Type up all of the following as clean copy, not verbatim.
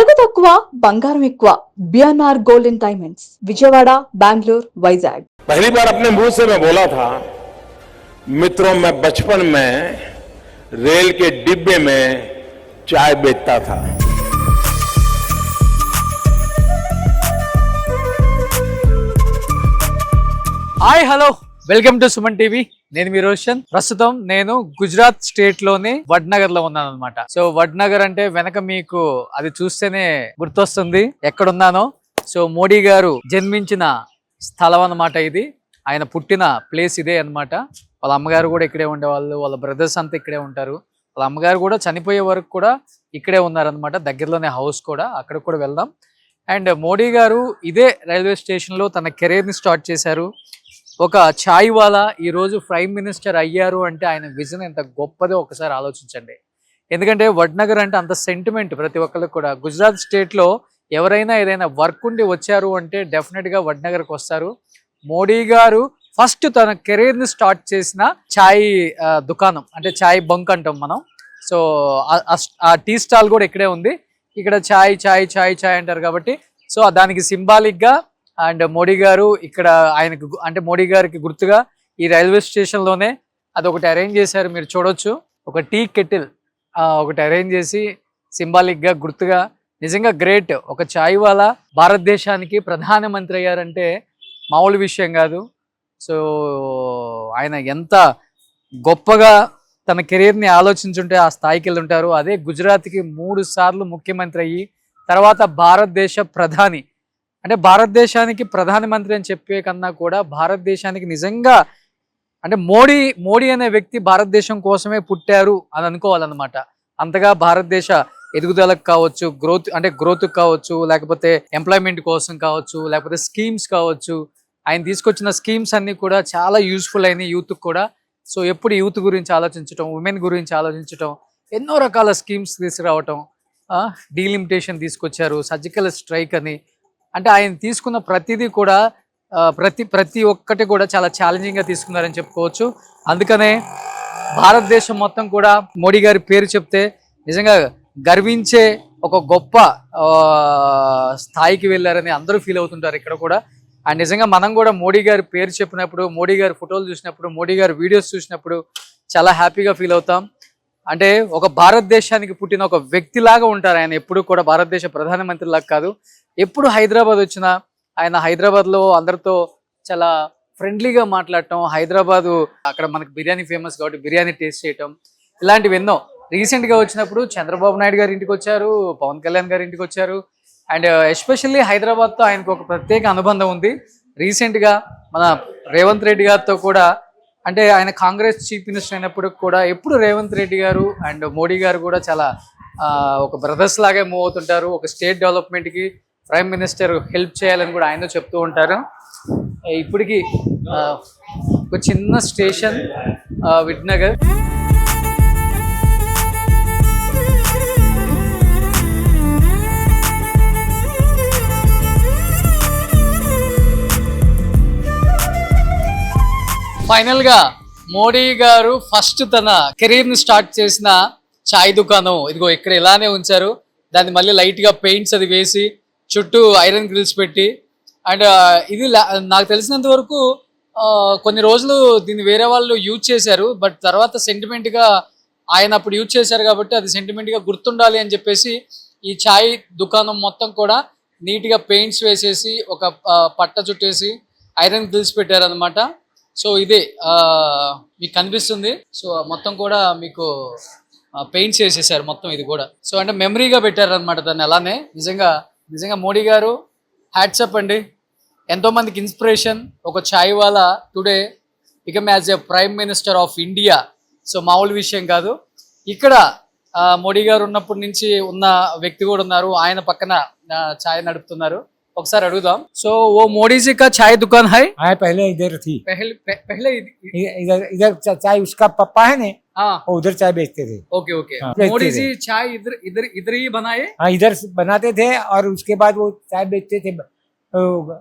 నగదు తక్కువ బంగారం ఎక్కువ BNR golden diamonds Vijayawada Bengaluru Vizag. पहली बार अपने मुंह से मैं बोला था मित्रों, मैं बचपन में रेल के डिब्बे में चाय बेचता था। Hi hello welcome to Suman TV. నేను మీ రోషన్। ప్రస్తుతం నేను గుజరాత్ స్టేట్ లోని వడ్నగర్ లో ఉన్నాను అనమాట। సో వడ్నగర్ అంటే వెనక మీకు అది చూస్తేనే గుర్తొస్తుంది ఎక్కడున్నానో। సో మోడీ గారు జన్మించిన స్థలం అన్నమాట ఇది, ఆయన పుట్టిన ప్లేస్ ఇదే అన్నమాట। వాళ్ళ అమ్మగారు కూడా ఇక్కడే ఉండేవాళ్ళు, వాళ్ళ బ్రదర్స్ అంతా ఇక్కడే ఉంటారు। వాళ్ళ అమ్మగారు కూడా చనిపోయే వరకు కూడా ఇక్కడే ఉన్నారనమాట, దగ్గరలోనే హౌస్ కూడా, అక్కడికి కూడా వెళ్దాం। అండ్ మోడీ గారు ఇదే రైల్వే స్టేషన్ లో తన కెరీర్ ని స్టార్ట్ చేశారు। ఒక ఛాయ్ వాలా ఈరోజు ప్రైమ్ మినిస్టర్ అయ్యారు అంటే ఆయన విజన్ ఎంత గొప్పదో ఒకసారి ఆలోచించండి। ఎందుకంటే వడ్నగర్ అంటే అంత సెంటిమెంట్ ప్రతి ఒక్కరికి కూడా। గుజరాత్ స్టేట్లో ఎవరైనా ఏదైనా వర్క్ ఉండి వచ్చారు అంటే డెఫినెట్గా వడ్నగర్కి వస్తారు। మోడీ గారు ఫస్ట్ తన కెరీర్ని స్టార్ట్ చేసిన ఛాయ్ దుకాణం అంటే ఛాయ్ బంక్ అంటాం మనం। సో ఆ టీ స్టాల్ కూడా ఇక్కడే ఉంది। ఇక్కడ ఛాయ్ ఛాయ్ ఛాయ్ ఛాయ్ అంటారు కాబట్టి సో దానికి సింబాలిక్గా అండ్ మోడీ గారు ఇక్కడ ఆయనకు అంటే మోడీ గారికి గుర్తుగా ఈ రైల్వే స్టేషన్ లోనే అదొకటి అరేంజ్ చేశారు, మీరు చూడొచ్చు। ఒక టీ కెటిల్ ఒకటి అరేంజ్ చేసి సింబాలిక్ గా గుర్తుగా, నిజంగా గ్రేట్। ఒక ఛాయ్ వాలా భారతదేశానికి ప్రధానమంత్రి అయ్యారంటే మామూలు విషయం కాదు। సో ఆయన ఎంత గొప్పగా తన కెరీర్ని ఆలోచించుంటే ఆ స్థాయికి వెళ్ళి ఉంటారు। అదే గుజరాత్కి 3 సార్లు ముఖ్యమంత్రి అయ్యి తర్వాత భారతదేశ ప్రధాని, అంటే భారతదేశానికి ప్రధానమంత్రి అని చెప్పే కన్నా కూడా భారతదేశానికి నిజంగా అంటే మోడీ అనే వ్యక్తి భారతదేశం కోసమే పుట్టారు అని అనుకోవాలన్నమాట। అంతగా భారతదేశ ఎదుగుదలకు కావచ్చు, గ్రోత్ కావచ్చు, లేకపోతే ఎంప్లాయ్మెంట్ కోసం కావచ్చు, లేకపోతే స్కీమ్స్ కావచ్చు, ఆయన తీసుకొచ్చిన స్కీమ్స్ అన్ని కూడా చాలా యూస్ఫుల్ అయినాయి యూత్కి కూడా। సో ఎప్పుడు యూత్ గురించి ఆలోచించటం, ఉమెన్ గురించి ఆలోచించటం, ఎన్నో రకాల స్కీమ్స్ తీసుకురావటం, డీలిమిటేషన్ తీసుకొచ్చారు, సర్జికల్ స్ట్రైక్ అని, అంటే ఆయన తీసుకున్న ప్రతిదీ కూడా ప్రతి ఒక్కటి కూడా చాలా ఛాలెంజింగ్ గా తీసుకున్నారని చెప్పుకోవచ్చు। అందుకనే భారతదేశం మొత్తం కూడా మోడీ గారి పేరు చెప్తే నిజంగా గర్వించే ఒక గొప్ప స్థాయికి వెళ్ళారని అందరూ ఫీల్ అవుతుంటారు ఇక్కడ కూడా। అండ్ నిజంగా మనం కూడా మోడీ గారి పేరు చెప్పినప్పుడు, మోడీ గారి ఫోటోలు చూసినప్పుడు, మోడీ గారి వీడియోస్ చూసినప్పుడు చాలా హ్యాపీగా ఫీల్ అవుతాం। అంటే ఒక భారతదేశానికి పుట్టిన ఒక వ్యక్తిలాగా ఉంటారు ఆయన ఎప్పుడు కూడా, భారతదేశ ప్రధానమంత్రి లాగా కాదు। ఎప్పుడు హైదరాబాద్ వచ్చినా ఆయన హైదరాబాద్లో అందరితో చాలా ఫ్రెండ్లీగా మాట్లాడటం, హైదరాబాదు అక్కడ మనకు బిర్యానీ ఫేమస్ కాబట్టి బిర్యానీ టేస్ట్ చేయటం, ఇలాంటివి ఎన్నో। రీసెంట్గా వచ్చినప్పుడు చంద్రబాబు నాయుడు గారి ఇంటికి వచ్చారు, పవన్ కళ్యాణ్ గారి ఇంటికి వచ్చారు। అండ్ ఎస్పెషల్లీ హైదరాబాద్తో ఆయనకు ఒక ప్రత్యేక అనుబంధం ఉంది। రీసెంట్గా మన రేవంత్ రెడ్డి గారితో కూడా, అంటే ఆయన కాంగ్రెస్ చీఫ్ మినిస్టర్ అయినప్పుడు కూడా ఎప్పుడు రేవంత్ రెడ్డి గారు అండ్ మోడీ గారు కూడా చాలా ఒక బ్రదర్స్ లాగే మూవ్ అవుతుంటారు। ఒక స్టేట్ డెవలప్మెంట్కి ప్రైమ్ మినిస్టర్ హెల్ప్ చేయాలని కూడా ఆయన చెప్తూ ఉంటారు। ఇప్పటికి ఒక చిన్న స్టేషన్ విడ్నగర్, ఫైనల్ గా మోడీ గారు ఫస్ట్ తన కెరీర్ ని స్టార్ట్ చేసిన చాయ్ దుకాణం ఇదిగో ఇక్కడ ఇలానే ఉంచారు। దాన్ని మళ్ళీ లైట్ గా పెయింట్స్ అది వేసి చుట్టూ ఐరన్ గ్రిల్స్ పెట్టి, అండ్ ఇది నాకు తెలిసినంత వరకు కొన్ని రోజులు దీన్ని వేరే వాళ్ళు యూజ్ చేశారు, బట్ తర్వాత సెంటిమెంట్ గా ఆయన అప్పుడు యూజ్ చేశారు కాబట్టి అది సెంటిమెంట్ గా గుర్తుండాలి అని చెప్పేసి ఈ చాయ్ దుకాణం మొత్తం కూడా నీట్ గా పెయింట్స్ వేసేసి ఒక పట్ట చుట్టేసి ఐరన్ గ్రిల్స్ పెట్టారు అనమాట। సో ఇదే మీకు కనిపిస్తుంది। సో మొత్తం కూడా మీకు పెయింట్స్ వేసేసారు మొత్తం ఇది కూడా। సో అంటే మెమరీగా పెట్టారు అనమాట దాన్ని అలానే। నిజంగా మోడీ గారు హ్యాట్సప్ అండి, ఎంతో మందికి ఇన్స్పిరేషన్। ఒక chai wala today become as a prime minister of India. So మామూలు విషయం కాదు। ఇక్కడ మోడీ గారు ఉన్నప్పటి నుంచి ఉన్న వ్యక్తి కూడా ఉన్నారు, ఆయన పక్కన ఛాయ్ నడుపుతున్నారు, ఒకసారి అడుగుదాం। సో ఓ మోడీ जी का चाय दुकान है? हाँ, पहले इधर थी। पहले इधर चाय उसका पप्पा है ने, हाँ वो उधर चाय बेचते थे। Okay okay. हाँ, मोदी बेचते जी थे। चाय इधर ही बनाए? हाँ, इधर बनाते थे और उसके बाद वो चाय बेचते थे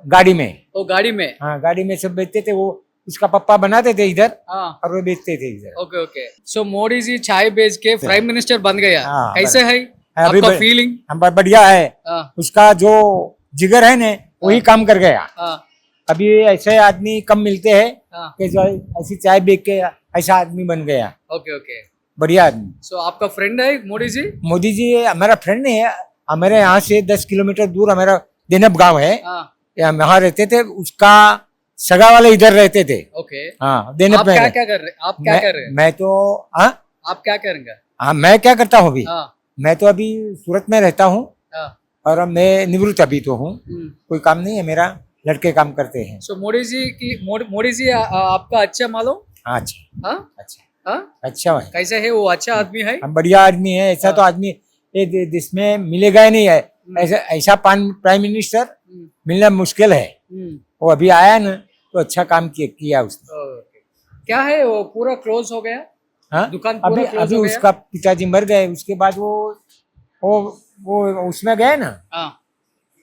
गाड़ी में। वो गाड़ी में? हाँ, गाड़ी में सब बेचते थे। वो उसका पप्पा बनाते थे इधर और वो बेचते थे इधर। Okay okay. So Modi ji चाय बेच के प्राइम मिनिस्टर बन गया। हाँ, कैसे है? अभी आपका फीलिंग? बढ़िया है। हाँ उसका जो जिगर है ना वही काम कर गया। हाँ अभी ऐसे आदमी कम मिलते हैं हाँ। कि जो ऐसी चाय बेच के ऐसा आदमी बन गया। Okay okay. बढ़िया आदमी। सो आपका फ्रेंड है मोदी जी? मोदी जी हमारा फ्रेंड नहीं है, हमारे यहाँ से 10 किलोमीटर दूर हमारा देनब गांव है, हाँ यहाँ रहते थे। उसका सगा वाले इधर रहते थे। ओके। हाँ देनब आप में क्या रहे। क्या कर रहे? आप क्या कर रहे हैं? मैं तो हाँ आप क्या करेंगे? हाँ मैं क्या करता हूँ अभी, हाँ मैं तो अभी सूरत में रहता हूँ हाँ। और अब मैं निवृत्त अभी तो हूँ, कोई काम नहीं है मेरा, लड़के काम करते हैं। सो मोदी जी की मोदी जी आपका अच्छा मालूम? हाँ अच्छा हाँ अच्छा हाँ। अच्छा है। कैसे है वो? अच्छा आदमी है? हम बढ़िया आदमी है। ऐसा तो आदमी ये देश में मिलेगा ही नहीं है। ऐसा ऐसा प्राइम मिनिस्टर मिलना मुश्किल है। वो अभी आया ना तो अच्छा काम किया उसने। ओके। क्या है वो पूरा क्लोज हो गया? हाँ दुकान पूरा अभी close अभी हो गया? उसका पिताजी मर गए, उसके बाद वो वो उसमें गए ना हाँ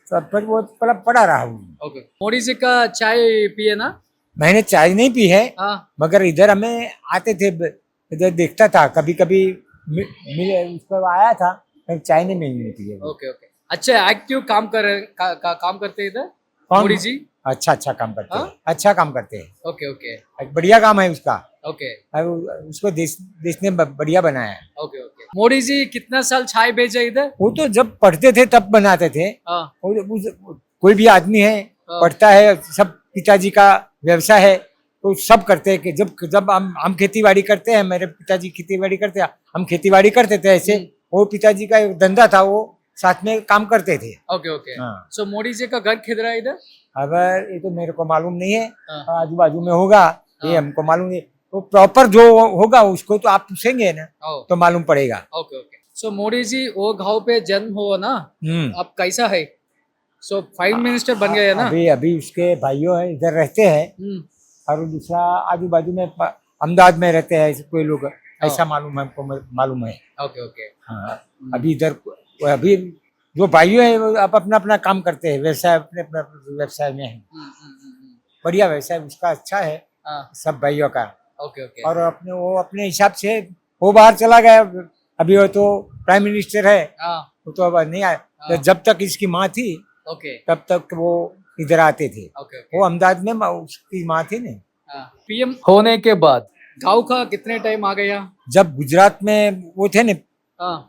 तो फिर वो पड़ा रहा हूँ। ओके। मोदी जी का चाय पिए ना? मैंने चाय नहीं पी है, हाँ मगर इधर हमें आते थे, इधर देखता था कभी कभी मिले उसको आया था, चाय नहीं मिलनी थी। Okay okay. अच्छा एक्टिव काम काम करते हैं इधर कौन? मोदी जी? अच्छा अच्छा काम करते हाँ? हैं, अच्छा काम करते हैं। ओके ओके बढ़िया काम है उसका। ओके अब उसको देश ने बढ़िया बनाया है। Okay okay. मोदी जी कितना साल चाय बेचे इधर? वो तो जब पढ़ते थे तब बनाते थे। हाँ कोई भी आदमी है पढ़ता है, सब पिताजी का व्यवसाय है तो सब करते हैं कि जब हम खेती बाड़ी करते हैं, मेरे पिताजी खेती बाड़ी करते हैं, हम खेती बाड़ी करते थे, ऐसे वो पिताजी का एक धंधा था, वो साथ में काम करते थे। Okay okay. हाँ। सो मोदी जी का घर किधर है इधर? अगर ये तो मेरे को मालूम नहीं है, हाँ। आजू बाजू में होगा, ये हाँ। हमको मालूम नहीं। तो प्रॉपर जो होगा उसको तो आप पूछेंगे ना ओ, तो मालूम पड़ेगा। Okay okay. So Modi ji वो गांव पे जन्म हुआ ना, अब कैसा है? सो प्राइम मिनिस्टर बन गए ना? अभी अभी उसके भाइयों है इधर रहते हैं और दूसरा आजू बाजू में अहमदाबाद में रहते हैं कोई लोग, ऐसा मालूम है हमको, मालूम है। Okay okay. हाँ अभी इधर अभी जो भाइयों है वो आप अपना अपना काम करते हैं, व्यवसाय अपने अपना व्यवसाय में है। बढ़िया व्यवसाय उसका अच्छा है, हाँ सब भाइयों का। Okay okay. और वो अपने हिसाब से वो बाहर चला गया, अभी वो तो प्राइम मिनिस्टर है, हाँ वो तो अब नहीं आया। हाँ। जब तक इसकी माँ थी ओके तब तक वो इधर आते थे। Okay okay. वो अहमदाबाद में उसकी माँ थी ना। पीएम होने के बाद गांव का कितने टाइम आ गया? जब गुजरात में वो थे ना हाँ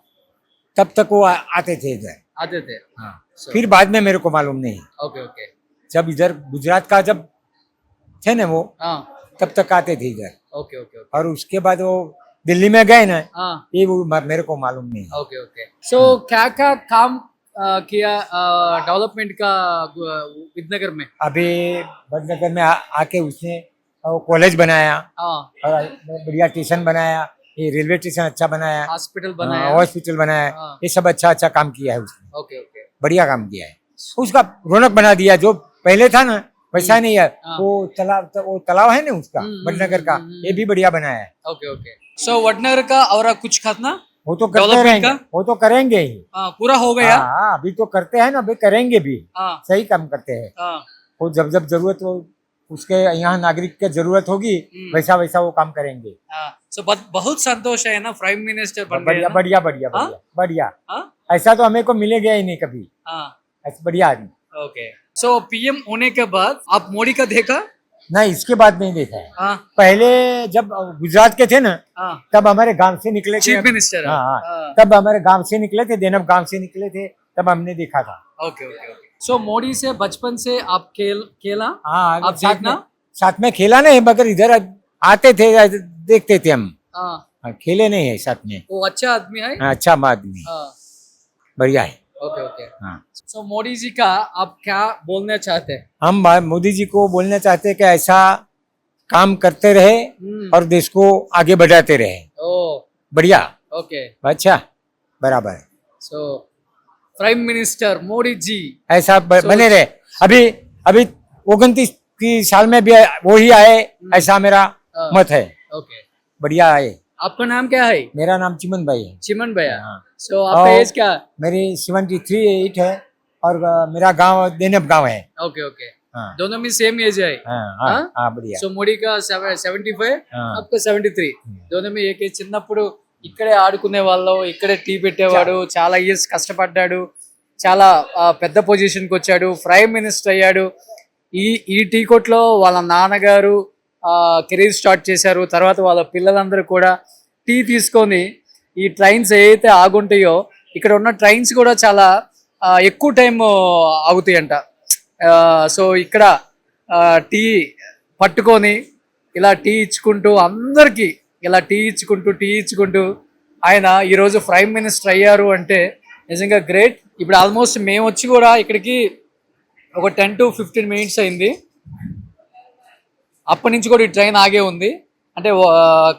तब तक वो आते थे इधर। आते थे। हाँ So- फिर बाद में मेरे को मालूम नहीं। Okay okay. जब इधर गुजरात का जब थे ना वो हाँ तब तक आते थे इधर, ओके ओके ओके। और उसके बाद वो दिल्ली में गए ना, हाँ ये वो मेरे को मालूम नहीं। Okay okay. सो क्या क्या काम किया डेवलपमेंट का विदनगर में? अभी बदनगर में आके उसने कॉलेज बनाया हाँ और बढ़िया स्टेशन बनाया, ये रेलवे स्टेशन अच्छा बनाया, हॉस्पिटल बनाया। हॉस्पिटल बनाया, हाँ। ये सब अच्छा अच्छा काम किया है उसने, ओके ओके। बढ़िया काम किया है। उसका रौनक बना दिया, जो पहले था ना वैसा नहीं है। हाँ। वो तालाब है ना उसका बदनगर का, ये भी बढ़िया बनाया है। Okay okay. सो वडनगर का और कुछ खातना वो तो करते Development रहेंगे, का? वो तो करेंगे ही। पूरा हो गया? हाँ अभी तो करते हैं ना, अभी करेंगे भी, हाँ सही काम करते हैं। हाँ वो जब जब जरूरत हो उसके यहाँ नागरिक के जरूरत होगी वैसा वैसा वो काम करेंगे। हाँ। सो बहुत संतोष है ना, प्राइम मिनिस्टर बन गए बढ़िया ना? बढ़िया बढ़िया हाँ? बढ़िया बढ़िया, हाँ ऐसा तो हमें को मिलेगा ही नहीं कभी, हाँ ऐसा बढ़िया आदमी। ओके। सो पीएम होने के बाद आप मोदी का देखा? नहीं इसके बाद नहीं देखा है। हाँ पहले जब गुजरात के थे ना हाँ। तब हमारे गांव से निकले थे। Chief minister. हाँ हाँ हाँ तब हमारे गांव से निकले थे, देनब गांव से निकले थे, तब हमने देखा था। Okay okay okay. So Modi से बचपन से आप खेला? हाँ आप देखना? साथ में खेला नहीं, मगर इधर आते थे देखते थे हम। हाँ खेले नहीं है साथ में। वो अच्छा आदमी है। अच्छा आदमी, हाँ बढ़िया है। Okay okay. हाँ सो मोदी जी का आप क्या बोलना चाहते हैं? हम मोदी जी को बोलना चाहते हैं कि ऐसा काम करते रहे और देश को आगे बढ़ाते रहे। ओ बढ़िया, ओके। अच्छा बराबर है, so prime minister Modi ji ऐसा बने रहे। अभी अभी 29 की साल में भी वो ही आए, ऐसा मेरा मत है। ओके। बढ़िया आए। आपका नाम क्या है? मेरा नाम चिमन भाई है। चिमन भैया। हाँ। सो आपका और एज क्या? मेरी 73 है और मेरा गांव देनब गांव है। Okay okay. हाँ दोनों में सेम एज है। हाँ हाँ, हाँ? हाँ बढ़िया। सो मोदी का 75, हाँ। आपका 73, दोनों में एक చిన్నప్పుడు ఇక్కడే ఆడుకునే వాళ్ళు, ఇక్కడే టీ పెట్టేవాడు, చాలా ఇయర్స్ కష్టపడ్డాడు, చాలా పెద్ద పొజిషన్కి వచ్చాడు, ప్రైమ్ మినిస్టర్ అయ్యాడు. ఈ టీ కొట్లో వాళ్ళ నాన్నగారు కెరీర్ స్టార్ట్ చేశారు. తర్వాత వాళ్ళ పిల్లలందరూ కూడా టీ తీసుకొని ఈ ట్రైన్స్ ఏవైతే ఆగుంటాయో ఇక్కడ ఉన్న ట్రైన్స్ కూడా చాలా ఎక్కువ టైం ఆగుతాయంట. సో ఇక్కడ టీ పట్టుకొని ఇలా టీ ఇచ్చుకుంటూ అందరికీ ఇలా టీ ఇచ్చుకుంటూ ఆయన ఈరోజు ప్రైమ్ మినిస్టర్ అయ్యారు అంటే నిజంగా గ్రేట్. ఇప్పుడు ఆల్మోస్ట్ మేము వచ్చి కూడా ఇక్కడికి ఒక 10 to 15 minutes అయింది. అప్పటి నుంచి కూడా ఈ ట్రైన్ ఆగే ఉంది, అంటే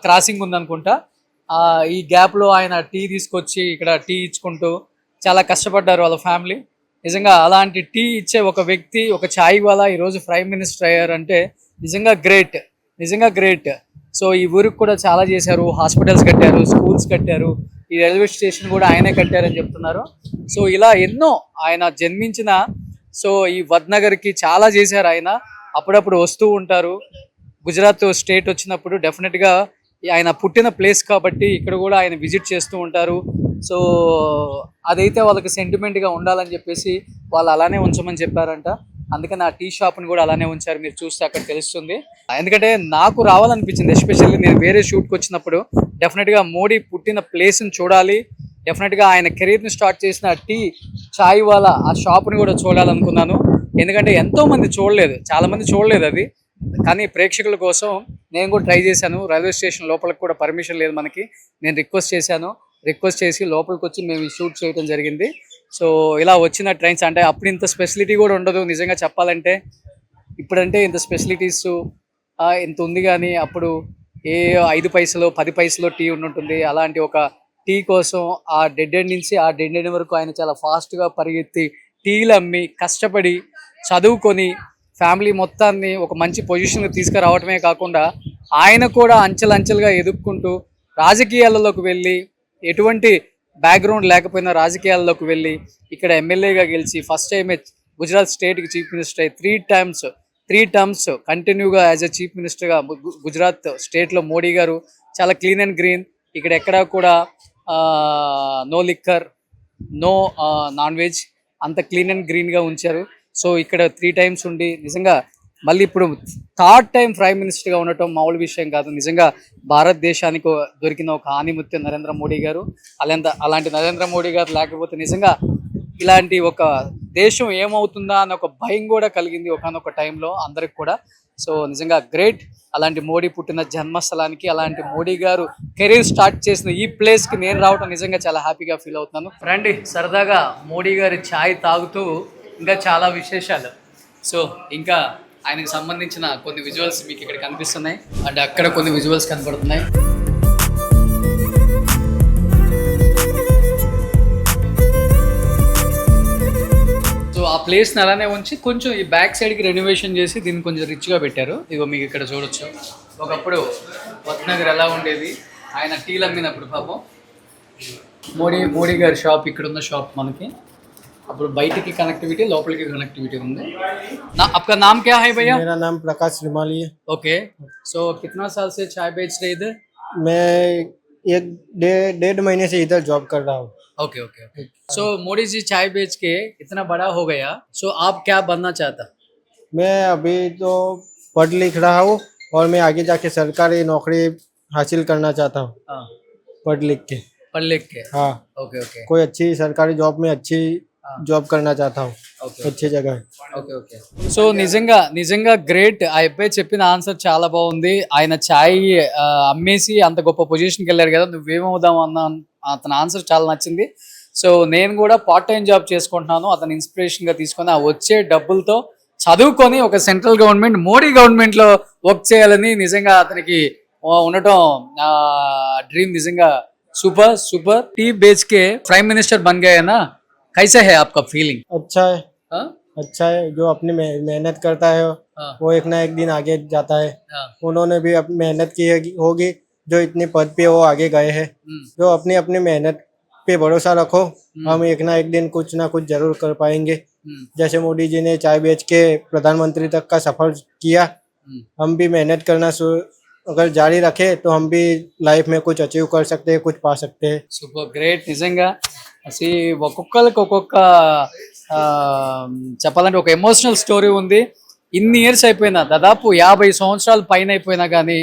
క్రాసింగ్ ఉంది అనుకుంటా. ఈ గ్యాప్లో ఆయన టీ తీసుకొచ్చి ఇక్కడ టీ ఇచ్చుకుంటూ చాలా కష్టపడ్డారు వాళ్ళ ఫ్యామిలీ. నిజంగా అలాంటి టీ ఇచ్చే ఒక వ్యక్తి, ఒక ఛాయ్ వాలా ఈరోజు ప్రైమ్ మినిస్టర్ అయ్యారంటే నిజంగా గ్రేట్. సో ఈ ఊరికి కూడా చాలా చేశారు, హాస్పిటల్స్ కట్టారు, స్కూల్స్ కట్టారు, ఈ రైల్వే స్టేషన్ కూడా ఆయనే కట్టారని చెప్తున్నారు. సో ఇలా ఎన్నో ఆయన జన్మించిన ఈ వడ్నగర్కి చాలా చేశారు ఆయన. అప్పుడప్పుడు వస్తూ ఉంటారు. గుజరాత్ స్టేట్ వచ్చినప్పుడు డెఫినెట్గా ఆయన పుట్టిన ప్లేస్ కాబట్టి ఇక్కడ కూడా ఆయన విజిట్ చేస్తూ ఉంటారు. సో అదైతే వాళ్ళకి సెంటిమెంట్గా ఉండాలని చెప్పేసి వాళ్ళు అలానే ఉంచమని చెప్పారంట. అందుకని ఆ టీ షాప్ని కూడా అలానే ఉంచారు. మీరు చూస్తే అక్కడ తెలుస్తుంది. ఎందుకంటే నాకు రావాలనిపించింది, ఎస్పెషల్లీ నేను వేరే షూట్కి వచ్చినప్పుడు డెఫినెట్గా మోడీ పుట్టిన ప్లేస్ని చూడాలి, డెఫినెట్గా ఆయన కెరీర్ని స్టార్ట్ చేసిన టీ చాయ్ వాళ్ళ ఆ షాప్ని కూడా చూడాలనుకున్నాను. ఎందుకంటే ఎంతోమంది చూడలేదు, చాలామంది చూడలేదు అది. కానీ ప్రేక్షకుల కోసం నేను కూడా ట్రై చేశాను. రైల్వే స్టేషన్ లోపలికి కూడా పర్మిషన్ లేదు మనకి. నేను రిక్వెస్ట్ చేసి లోపలికి వచ్చి మేము షూట్ చేయడం జరిగింది. సో ఇలా వచ్చిన ట్రైన్స్ అంటే అప్పుడు ఇంత స్పెసిలిటీ కూడా ఉండదు నిజంగా చెప్పాలంటే. ఇప్పుడంటే ఇంత స్పెసిలిటీస్ ఇంత ఉంది, కానీ అప్పుడు ఏ 5 పైసలు 10 పైసలు టీ ఉంటుంది. అలాంటి ఒక టీ కోసం ఆ డెడ్ ఎండ్ నుంచి ఆ డెడ్ ఎండ్ వరకు ఆయన చాలా ఫాస్ట్గా పరిగెత్తి టీలు అమ్మి కష్టపడి చదువుకొని ఫ్యామిలీ మొత్తాన్ని ఒక మంచి పొజిషన్కి తీసుకురావటమే కాకుండా ఆయన కూడా అంచెలంచెలుగా ఎదుక్కుంటూ రాజకీయాలలోకి వెళ్ళి, ఎటువంటి బ్యాక్గ్రౌండ్ లేకపోయినా రాజకీయాల్లోకి వెళ్ళి ఇక్కడ ఎమ్మెల్యేగా గెలిచి ఫస్ట్ టైమే గుజరాత్ స్టేట్కి చీఫ్ మినిస్టర్ అయ్యి 3 టర్మ్స్ కంటిన్యూగా యాజ్ ఎ చీఫ్ మినిస్టర్గా గుజరాత్ స్టేట్లో మోడీ గారు చాలా క్లీన్ అండ్ గ్రీన్. ఇక్కడ ఎక్కడా కూడా no liquor, no non veg, అంత క్లీన్ అండ్ గ్రీన్గా ఉంచారు. సో ఇక్కడ 3 times ఉండి నిజంగా మళ్ళీ ఇప్పుడు 3rd time ప్రైమ్ మినిస్టర్గా ఉండటం మామూలు విషయం కాదు. నిజంగా భారతదేశానికి దొరికిన ఒక ఆణిముత్యం నరేంద్ర మోడీ గారు. అలాంటి నరేంద్ర మోడీ గారు లేకపోతే నిజంగా ఇలాంటి ఒక దేశం ఏమవుతుందా అన్న ఒక భయం కూడా కలిగింది ఒకనొక టైంలో అందరికి కూడా. సో నిజంగా గ్రేట్. అలాంటి మోడీ పుట్టిన జన్మస్థలానికి, అలాంటి మోడీ గారు కెరీర్ స్టార్ట్ చేసిన ఈ ప్లేస్కి నేను రావడం నిజంగా చాలా హ్యాపీగా ఫీల్ అవుతున్నాను. రండి సరదాగా మోడీ గారి ఛాయ్ తాగుతూ ఇంకా చాలా విశేషాలు, సో ఇంకా ఆయనకు సంబంధించిన కొన్ని విజువల్స్ మీకు ఇక్కడ కనిపిస్తున్నాయి అండ్ అక్కడ కొన్ని విజువల్స్ కనపడుతున్నాయి. సో ఆ ప్లేస్ని అలానే ఉంచి కొంచెం ఈ బ్యాక్ సైడ్కి రెనోవేషన్ చేసి దీన్ని కొంచెం రిచ్గా పెట్టారు. ఇదిగో మీకు ఇక్కడ చూడొచ్చు. ఒకప్పుడు వడ్నగర్ ఎలా ఉండేది, ఆయన టీలు అమ్మినప్పుడు పాపం మోడీ గారి షాప్, ఇక్కడ ఉన్న షాప్ మనకి అప్పుడు బయటికి కనెక్టివిటీ, లోపలికి కనెక్టివిటీ ఉంది. आपका नाम क्या है भैया? मेरा नाम प्रकाश रिमाली है। ओके, सो कितना साल से चाय बेच रहे इधर? मैं 1-1.5 महीने से इधर जॉब कर रहा हूँ। Okay okay okay. So Modi ji चाय बेच के इतना बड़ा हो गया, सो आप क्या बनना चाहता? मैं अभी तो पढ़ लिख रहा हूँ और मैं आगे जाके सरकारी नौकरी हासिल करना चाहता हूँ। हाँ, पढ़ लिख के हाँ, ओके ओके कोई अच्छी सरकारी जॉब में अच्छी जॉब करना चाहता हूँ, ఓకే अच्छी जगह है। Okay okay. సో నిజంగా గ్రేట్. ఆ అబ్బాయి చెప్పిన ఆన్సర్ చాలా బాగుంది. ఆయన ఛాయ్ అమ్మేసి అంత గొప్ప పొజిషన్కి వెళ్ళారు కదా, నువ్వేమవుదాం అన్న అతని ఆన్సర్ చాలా నచ్చింది. సో నేను కూడా పార్ట్ టైం జాబ్ చేసుకుంటున్నాను, అతను ఇన్స్పిరేషన్గా తీసుకొని ఆ వచ్చే డబ్బులతో చదువుకొని ఒక సెంట్రల్ గవర్నమెంట్ మోడీ గవర్నమెంట్లో వర్క్ చేయాలని నిజంగా అతనికి ఉండటం డ్రీమ్. నిజంగా సూపర్. టీ బేచ్ కే ప్రైమ్ మినిస్టర్ బన్ गए ना, कैसा है आपका फीलिंग? अच्छा है, हाँ? अच्छा है। जो अपनी मेहनत करता है हाँ, वो एक ना एक दिन आगे जाता है। हाँ, उन्होंने भी अपनी मेहनत की होगी, जो इतनी पद पे वो आगे गए हैं। जो अपनी मेहनत पे भरोसा रखो, हम एक ना एक दिन कुछ ना कुछ जरूर कर पाएंगे। जैसे मोदी जी ने चाय बेच के प्रधानमंत्री तक का सफर किया, हम भी मेहनत करना अगर जारी रखे तो हम भी लाइफ में कुछ अचीव कर सकते हैं, कुछ पा सकते हैं। సూపర్ గ్రేట్ నిజంగా అసలు ఒక్కొక్కరికి ఒక్కొక్క ఆ, చెప్పాలంటే ఒక ఎమోషనల్ స్టోరీ ఉంది. ఇన్ని ఇయర్స్ అయిపోయినా దాదాపు 50 సంవత్సరాల పైన అయిపోయినా కానీ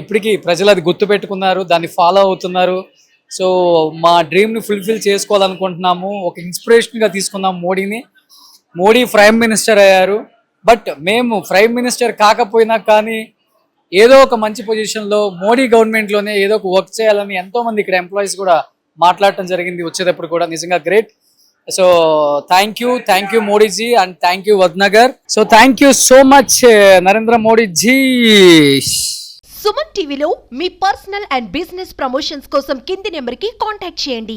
ఇప్పటికీ ప్రజలు అది గుర్తు పెట్టుకున్నారు, దాన్ని ఫాలో అవుతున్నారు. సో మా డ్రీమ్ని ఫుల్ఫిల్ చేసుకోవాలనుకుంటున్నాము. ఒక ఇన్స్పిరేషన్గా తీసుకున్నాం మోడీని. మోడీ ప్రైమ్ మినిస్టర్ అయ్యారు, బట్ మేము ప్రైమ్ మినిస్టర్ కాకపోయినా కానీ ఏదో ఒక మంచి పొజిషన్లో మోడీ గవర్నమెంట్లోనే ఏదో ఒక వర్క్ చేయాలని ఎంతోమంది ఇక్కడ ఎంప్లాయీస్ కూడా మాట్లాడటం జరిగింది వచ్చేటప్పుడు కూడా. నిజంగా great. So thank you Modiji and thank you Vadnagar. So thank you so much Narendra Modiji. Suman టీవీలో మీ పర్సనల్ అండ్ బిజినెస్ ప్రమోషన్స్ కోసం కింది నెంబర్కి కాంటాక్ట్ చేయండి.